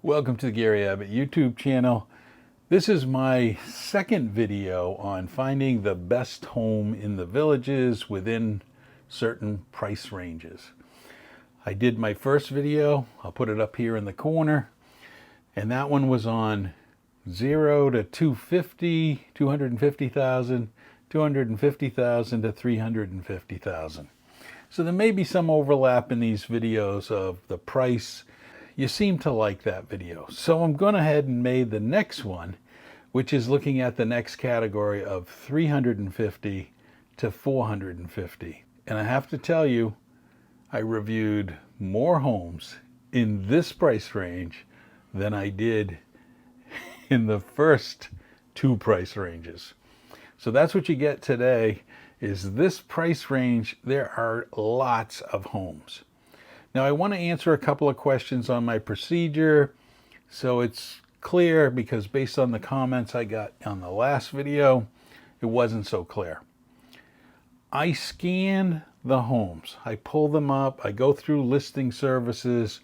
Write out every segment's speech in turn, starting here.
Welcome to the Gary Abbott YouTube channel. This is my second video on finding the best home in the villages within certain price ranges. I did my first video, I'll put it up here in the corner, and that one was on 0 to 250, 250,000, 250,000 to 350,000. So there may be some overlap in these videos of the price. You seem to like that video. So I'm going ahead and made the next one, which is looking at the next category of 350 to 450. And I have to tell you, I reviewed more homes in this price range than I did in the first two price ranges. So that's what you get today, is this price range. There are lots of homes. Now I want to answer a couple of questions on my procedure so it's clear, because based on the comments I got on the last video, it wasn't so clear. I scan the homes. I pull them up. I go through listing services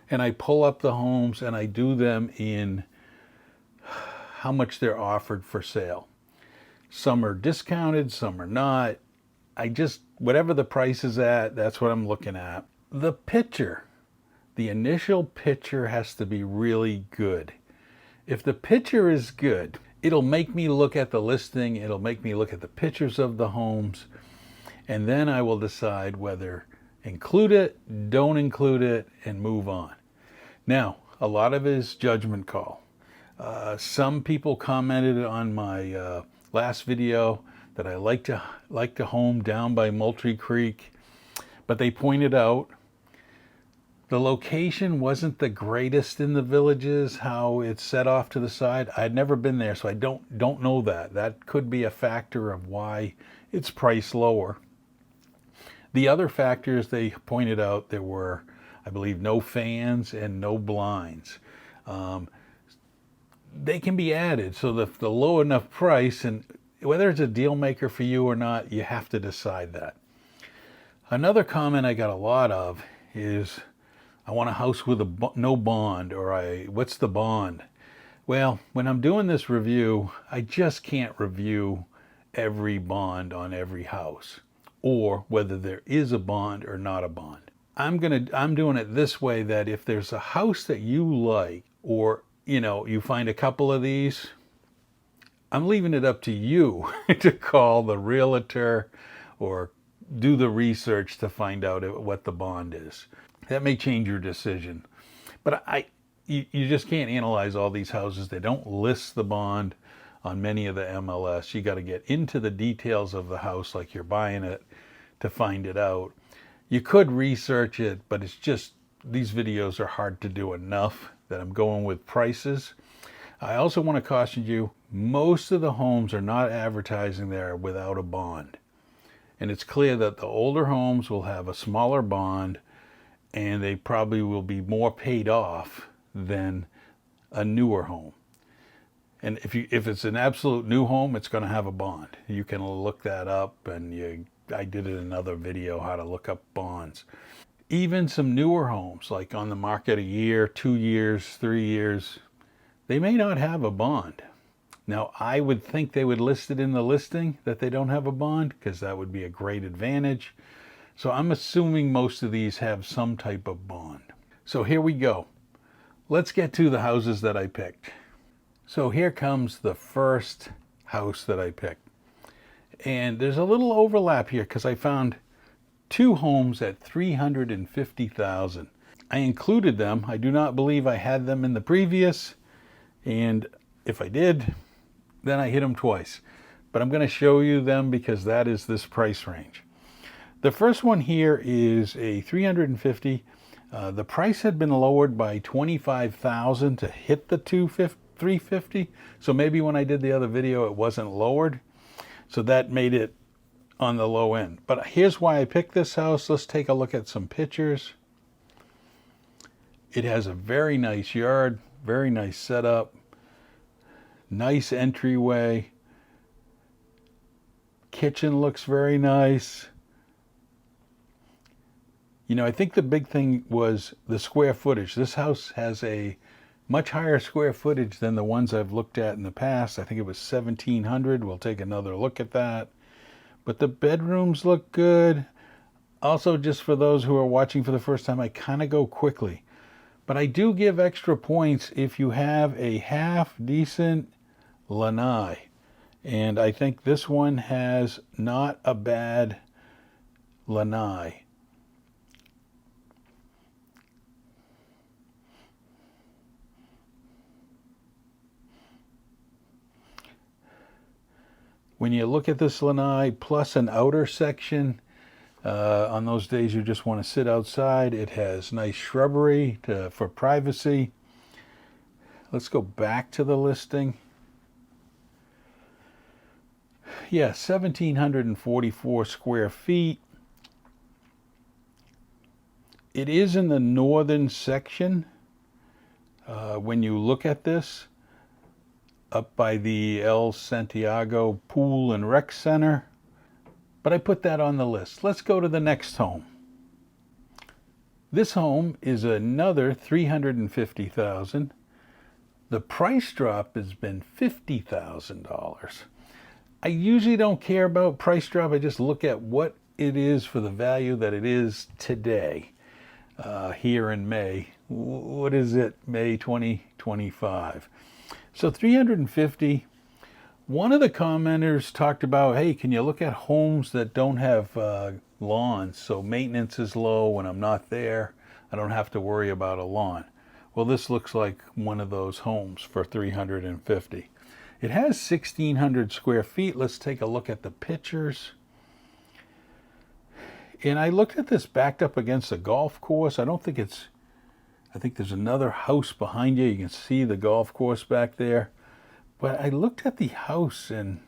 and I pull up the homes and I do them in how much they're offered for sale. Some are discounted, some are not. Whatever the price is at, that's what I'm looking at. The picture, the initial picture has to be really good. If the picture is good, it'll make me look at the listing, it'll make me look at the pictures of the homes, and then I will decide whether include it, don't include it, and move on. Now, a lot of it is judgment call. Some people commented on my last video that I liked a home down by Moultrie Creek, but they pointed out the location wasn't the greatest in the villages, how it's set off to the side. I'd never been there, so I don't know that. That could be a factor of why it's priced lower. The other factors they pointed out, there were, I believe, no fans and no blinds. They can be added, so the low enough price, and whether it's a deal maker for you or not, you have to decide that. Another comment I got a lot of is, I want a house with no bond, or what's the bond? Well, when I'm doing this review, I just can't review every bond on every house, or whether there is a bond or not a bond. I'm doing it this way, that if there's a house that you like, or you find a couple of these, I'm leaving it up to you to call the realtor or do the research to find out what the bond is. That may change your decision. But you just can't analyze all these houses. They don't list the bond on many of the MLS. You got to get into the details of the house like you're buying it to find it out. You could research it, but it's just, these videos are hard to do enough that I'm going with prices. I also want to caution you, most of the homes are not advertising there without a bond. And it's clear that the older homes will have a smaller bond, and they probably will be more paid off than a newer home. And if it's an absolute new home, it's going to have a bond. You can look that up, and I did it in another video, how to look up bonds. Even some newer homes, like on the market a year, 2 years, 3 years, they may not have a bond. Now, I would think they would list it in the listing that they don't have a bond, because that would be a great advantage. So I'm assuming most of these have some type of bond. So here we go. Let's get to the houses that I picked. So here comes the first house that I picked. And there's a little overlap here, because I found two homes at $350,000. I included them. I do not believe I had them in the previous. And if I did, then I hit them twice. But I'm going to show you them because that is this price range. The first one here is a 350. The price had been lowered by $25,000 to hit the 350. So maybe when I did the other video, it wasn't lowered. So that made it on the low end. But here's why I picked this house. Let's take a look at some pictures. It has a very nice yard, very nice setup, nice entryway. Kitchen looks very nice. I think the big thing was the square footage. This house has a Much higher square footage than the ones I've looked at in the past. I think it was 1,700. We'll take another look at that. But the bedrooms look good. Also, just for those who are watching for the first time, I kind of go quickly. But I do give extra points if you have a half decent lanai. And I think this one has not a bad lanai. When you look at this lanai plus an outer section, on those days you just want to sit outside, it has nice shrubbery for privacy. Let's go back to the listing. Yeah, 1,744 square feet. It is in the northern section. When you look at this, up by the El Santiago Pool and Rec Center. But I put that on the list. Let's go to the next home. This home is another $350,000. The price drop has been $50,000. I usually don't care about price drop. I just look at what it is for the value that it is today, here in May. What is it? May 2025. So 350. One of the commenters talked about, hey, can you look at homes that don't have lawns? So maintenance is low when I'm not there. I don't have to worry about a lawn. Well, this looks like one of those homes for 350. It has 1,600 square feet. Let's take a look at the pictures. And I looked at this backed up against a golf course. I think there's another house behind you. You can see the golf course back there. But I looked at the house, and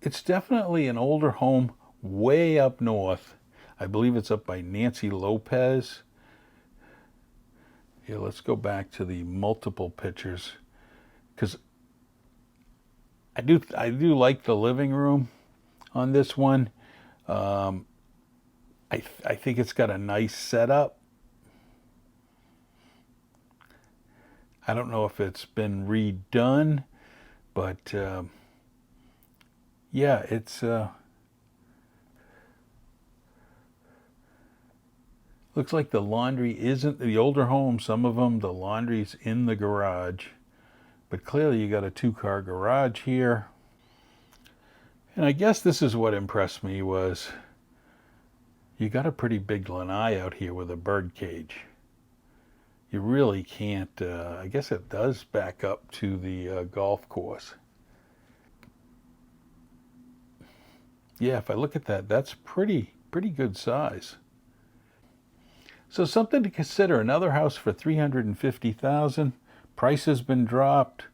it's definitely an older home way up north. I believe it's up by Nancy Lopez. Here, let's go back to the multiple pictures, because I do like the living room on this one. I think it's got a nice setup. I don't know if it's been redone, but yeah, it's looks like the laundry isn't the older homes. Some of them, the laundry's in the garage, but clearly you got a 2-car garage here. And I guess this is what impressed me was you got a pretty big lanai out here with a bird cage. You really can't, I guess it does back up to the golf course. Yeah, if I look at that, that's pretty good size. So something to consider. Another house for $350,000. Price has been dropped.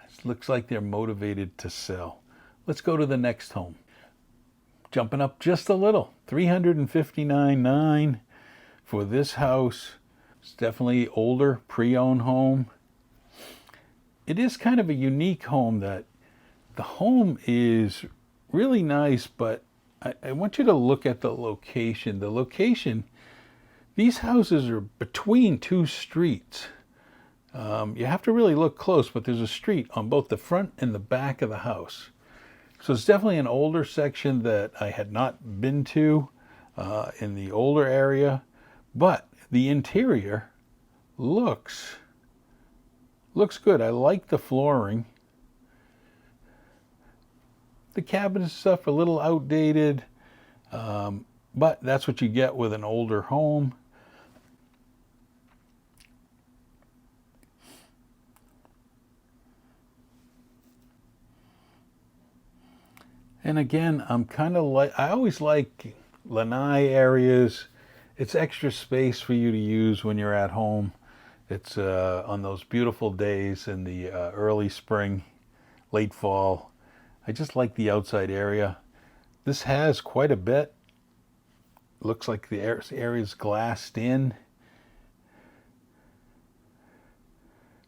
It looks like they're motivated to sell. Let's go to the next home. Jumping up just a little, $359,900 for this house. It's definitely older, pre-owned home. It is kind of a unique home that the home is really nice, but I want you to look at the location. The location, these houses are between 2 streets. You have to really look close, but there's a street on both the front and the back of the house. So it's definitely an older section that I had not been to in the older area, but the interior looks good. I like the flooring. The cabinet stuff a little outdated, but that's what you get with an older home. And again, I'm kind of like, I always like lanai areas. It's extra space for you to use when you're at home. It's on those beautiful days in the early spring, late fall. I just like the outside area. This has quite a bit. Looks like the area's glassed in.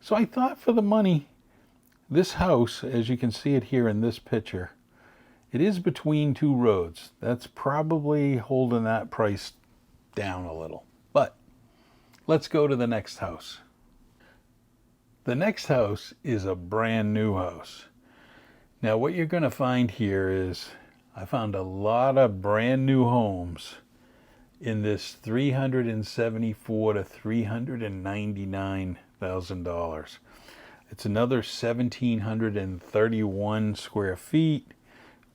So I thought for the money, this house, as you can see it here in this picture, it is between 2 roads. That's probably holding that price down a little. But let's go to the next house. The next house is a brand new house. Now what you're going to find here is I found a lot of brand new homes in this $374,000 to $399,000. It's another 1,731 square feet,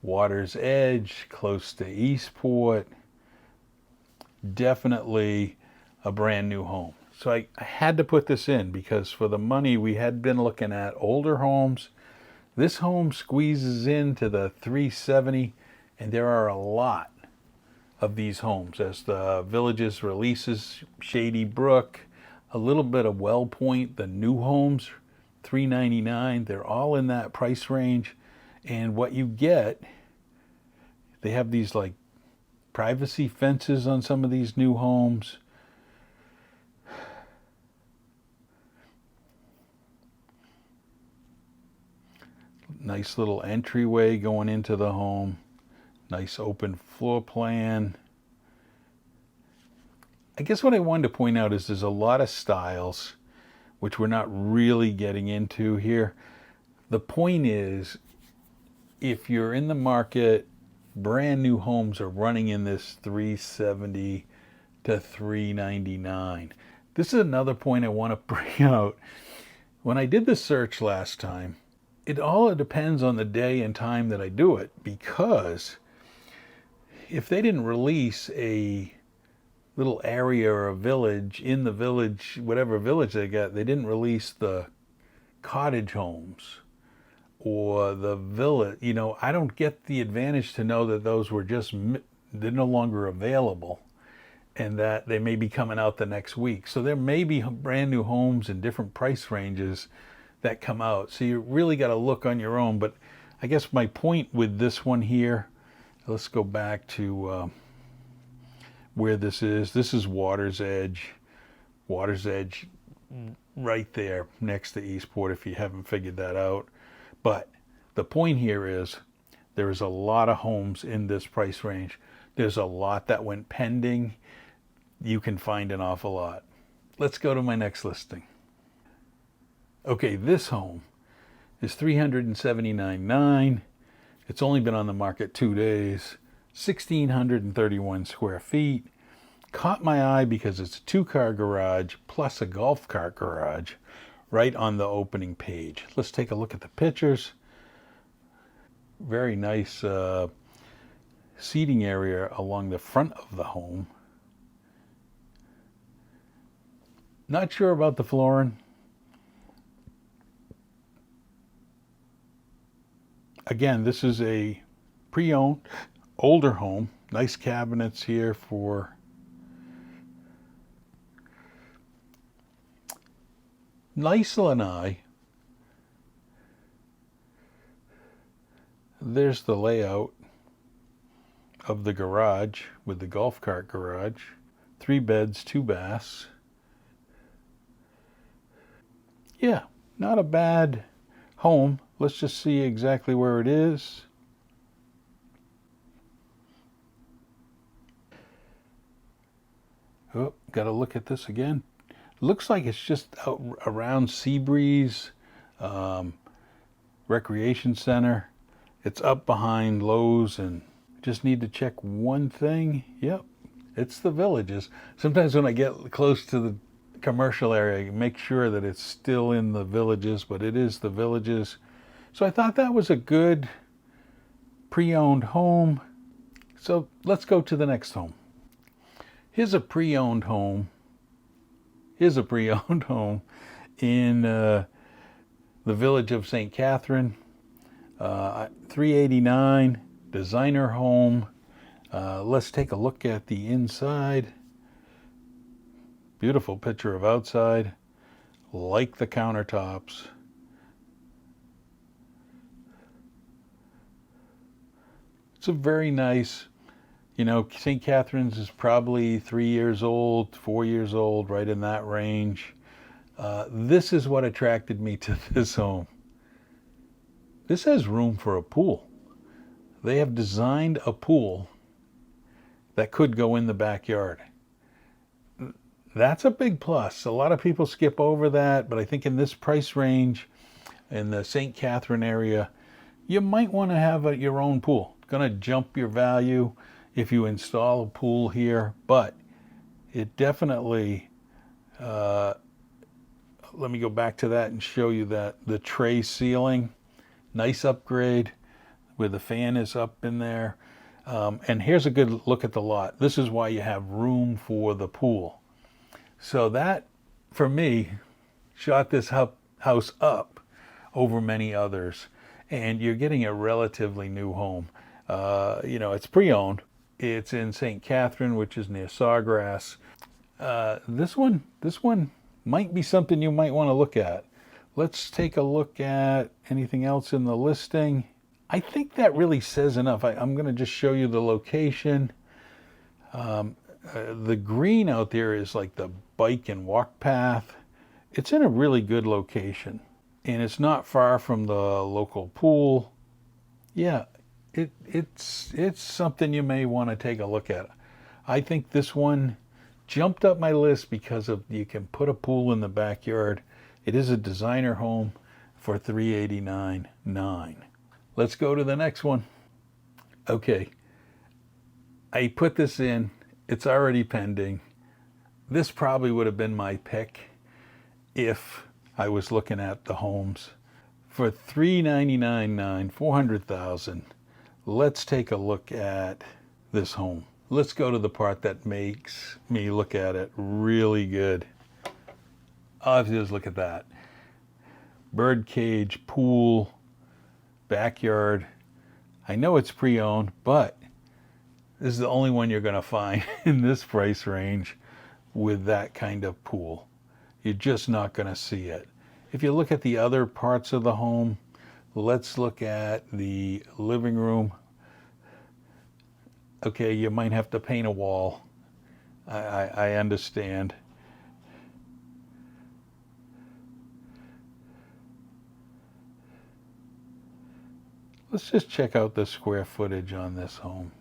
water's edge, close to Eastport. Definitely a brand new home. So I had to put this in because for the money we had been looking at older homes. This home squeezes into the 370, and there are a lot of these homes as the Villages releases Shady Brook, a little bit of Well Point, the new homes, $399. They're all in that price range. And what you get, they have these like privacy fences on some of these new homes. Nice little entryway going into the home. Nice open floor plan. I guess what I wanted to point out is there's a lot of styles, which we're not really getting into here. The point is, if you're in the market, brand new homes are running in this 370 to 399. This is another point I want to bring out. When I did the search last time, it all depends on the day and time that I do it, because if they didn't release a little area or a village in the village, whatever village they got, they didn't release the cottage homes or the villa, I don't get the advantage to know that those were they're no longer available and that they may be coming out the next week. So there may be brand new homes in different price ranges that come out. So you really got to look on your own. But I guess my point with this one here, let's go back to where this is. This is Water's Edge. Water's Edge right there next to Eastport, if you haven't figured that out. But the point here is there's a lot of homes in this price range. There's a lot that went pending. You can find an awful lot. Let's go to my next listing. Okay, this home is $379,900. It's only been on the market 2 days. 1,631 square feet. Caught my eye because it's a 2-car garage plus a golf cart garage right on the opening page. Let's take a look at the pictures. Very nice seating area along the front of the home. Not sure about the flooring. Again, this is a pre-owned, older home. Nice cabinets here for nice lanai. There's the layout of the garage with the golf cart garage. 3 beds, 2 baths. Yeah, not a bad home. Let's just see exactly where it is. Oh, got to look at this again. Looks like it's just out around Seabreeze Recreation Center. It's up behind Lowe's, and just need to check one thing. Yep, it's the Villages. Sometimes when I get close to the commercial area, I make sure that it's still in the Villages, but it is the Villages. So I thought that was a good pre-owned home. So let's go to the next home. Here's a pre-owned home. Here's a pre-owned home in the village of St. Catherine. $389, designer home. Let's take a look at the inside. Beautiful picture of outside. Like the countertops. It's a very nice, St. Catherine's is probably 3 years old, 4 years old, right in that range. This is what attracted me to this home. This has room for a pool. They have designed a pool that could go in the backyard. That's a big plus. A lot of people skip over that, but I think in this price range, in the St. Catherine area, you might want to have your own pool. It's going to jump your value if you install a pool here, but it definitely, let me go back to that and show you that the tray ceiling, nice upgrade where the fan is up in there. And here's a good look at the lot. This is why you have room for the pool. So that, for me, shot this house up over many others. And you're getting a relatively new home. It's pre-owned. It's in St. Catherine, which is near Sawgrass. This one might be something you might want to look at. Let's take a look at anything else in the listing. I think that really says enough. I'm going to just show you the location. The green out there is like the bike and walk path. It's in a really good location, and it's not far from the local pool. Yeah, it's something you may want to take a look at. I think this one jumped up my list because of you can put a pool in the backyard. It is a designer home for $389,900. Let's go to the next one. Okay, I put this in. It's already pending. This probably would have been my pick if I was looking at the homes. For $399,900, $400,000, let's take a look at this home. Let's go to the part that makes me look at it really good. All I have to do is look at that. Bird cage, pool, backyard. I know it's pre-owned, but this is the only one you're going to find in this price range with that kind of pool. You're just not going to see it. If you look at the other parts of the home, let's look at the living room. Okay, you might have to paint a wall. I understand. Let's just check out the square footage on this home.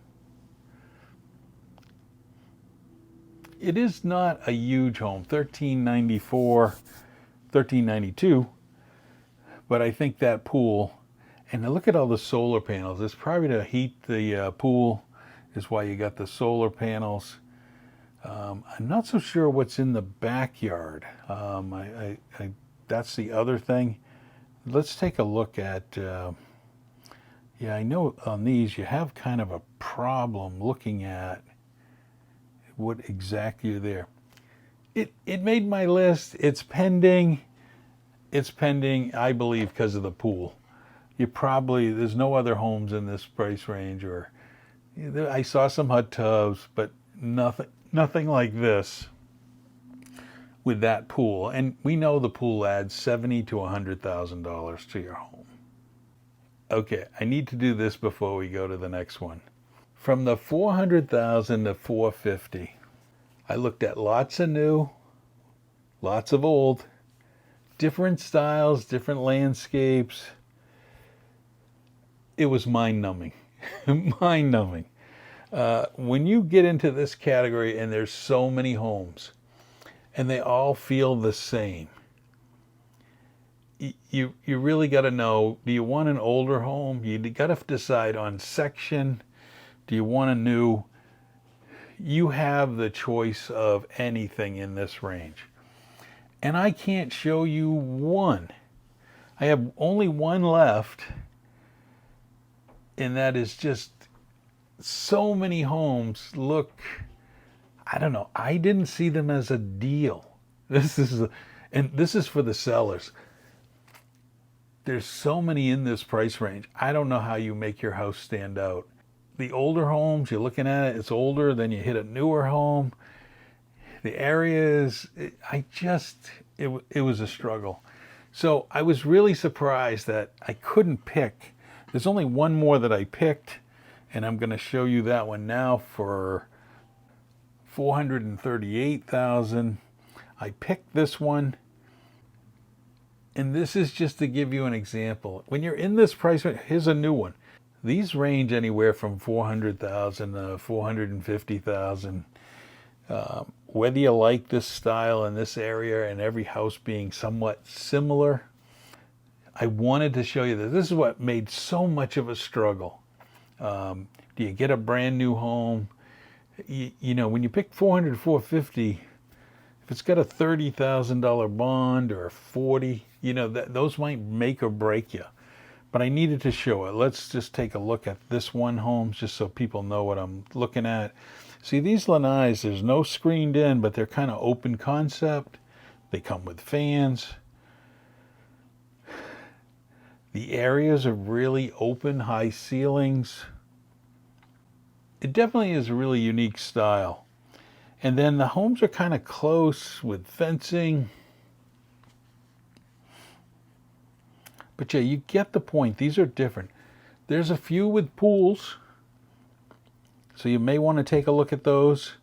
It is not a huge home, $1,392, but I think that pool, and look at all the solar panels. It's probably to heat the pool is why you got the solar panels. I'm not so sure what's in the backyard. That's the other thing. Let's take a look at, yeah, I know on these you have kind of a problem looking at what exactly are there. It made my list. It's pending. It's pending, I believe, because of the pool. There's no other homes in this price range, or I saw some hot tubs, but nothing like this with that pool. And we know the pool adds $70,000 to $100,000 to your home. Okay, I need to do this before we go to the next one. From the $400,000 to $450,000, I looked at lots of new, lots of old, different styles, different landscapes. It was mind-numbing, mind-numbing. When you get into this category and there's so many homes and they all feel the same, you really got to know, do you want an older home? You got to decide on section. Do you want a new? You have the choice of anything in this range. And I can't show you one. I have only one left, and that is just so many homes look, I don't know, I didn't see them as a deal. This is for the sellers. There's so many in this price range. I don't know how you make your house stand out. The older homes, you're looking at it, it's older, then you hit a newer home. The areas, it was a struggle. So I was really surprised that I couldn't pick. There's only one more that I picked, and I'm going to show you that one now for $438,000. I picked this one, and this is just to give you an example. When you're in this price range, here's a new one. These range anywhere from $400,000 to $450,000. whether you like this style in this area and every house being somewhat similar, I wanted to show you that this is what made so much of a struggle. Do you get a brand new home? You know, when you pick 400, 450, if it's got a $30,000 bond or a 40, you know, those might make or break you. But I needed to show it. Let's just take a look at this one home just so people know what I'm looking at. See, these lanais, there's no screened in, but they're kind of open concept. They come with fans. The areas are really open, high ceilings. It definitely is a really unique style. And then the homes are kind of close with fencing. But yeah, you get the point. These are different. There's a few with pools, so you may want to take a look at those.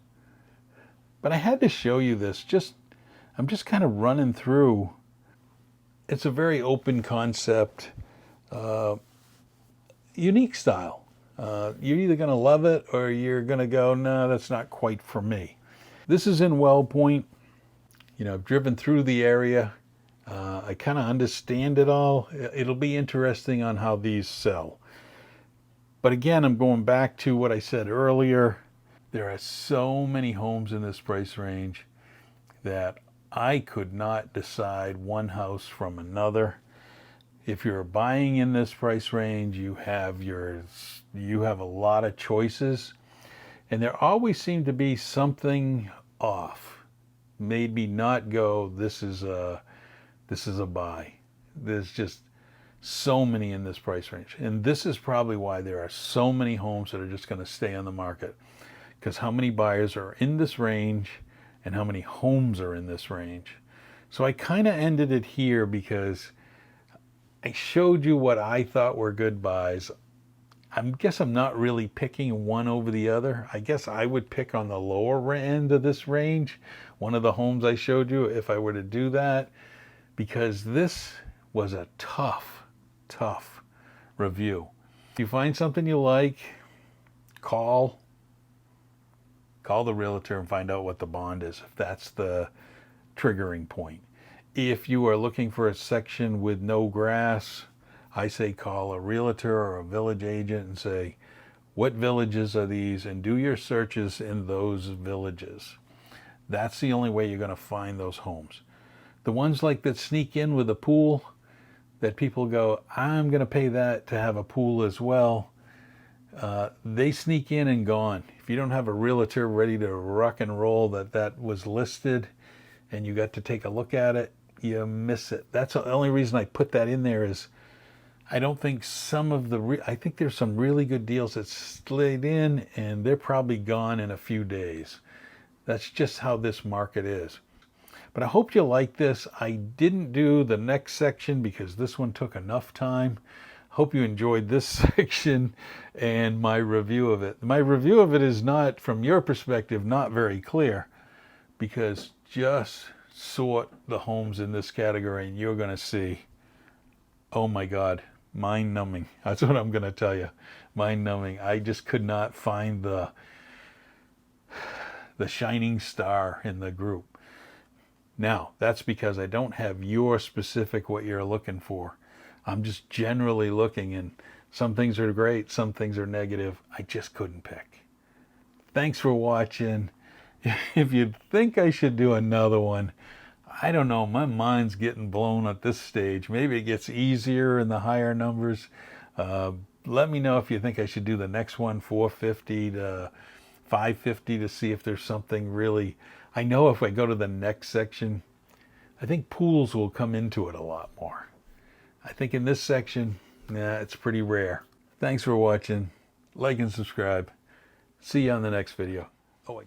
But I had to show you this. I'm just kind of running through. It's a very open concept, unique style. You're either going to love it or you're going to go, no, that's not quite for me. This is in Well Point. You know, I've driven through the area. I kind of understand it all. It'll be interesting on how these sell. But again, I'm going back to what I said earlier. There are so many homes in this price range that I could not decide one house from another. If you're buying in this price range, you have a lot of choices, and there always seem to be something off. Maybe not go, this is a buy. There's just so many in this price range. And this is probably why there are so many homes that are just going to stay on the market. Because how many buyers are in this range and how many homes are in this range. So I kind of ended it here because I showed you what I thought were good buys. I guess I'm not really picking one over the other. I guess I would pick on the lower end of this range, one of the homes I showed you, if I were to do that. Because this was a tough review. If you find something you like, call the realtor and find out what the bond is, if that's the triggering point. If you are looking for a section with no grass, I say call a realtor or a village agent and say, what villages are these? And do your searches in those villages. That's the only way you're going to find those homes. The ones like that sneak in with a pool, that people go, I'm going to pay that to have a pool as well. They sneak in and gone. If you don't have a realtor ready to rock and roll that was listed and you got to take a look at it, you miss it. That's the only reason I put that in there is I don't think I think there's some really good deals that slid in and they're probably gone in a few days. That's just how this market is. But I hope you like this. I didn't do the next section because this one took enough time. Hope you enjoyed this section and my review of it. My review of it is not, from your perspective, not very clear, because just sort the homes in this category and you're going to see, oh my God, mind-numbing. That's what I'm going to tell you. Mind-numbing. I just could not find the shining star in the group. Now, that's because I don't have your specific what you're looking for. I'm just generally looking, and some things are great, some things are negative. I just couldn't pick. Thanks for watching. If you think I should do another one, I don't know. My mind's getting blown at this stage. Maybe it gets easier in the higher numbers. Let me know if you think I should do the next one, 450 to 550, to see if there's something really. I know if I go to the next section, I think pools will come into it a lot more. I think in this section, it's pretty rare. Thanks for watching. Like and subscribe. See you on the next video. Oh, wait.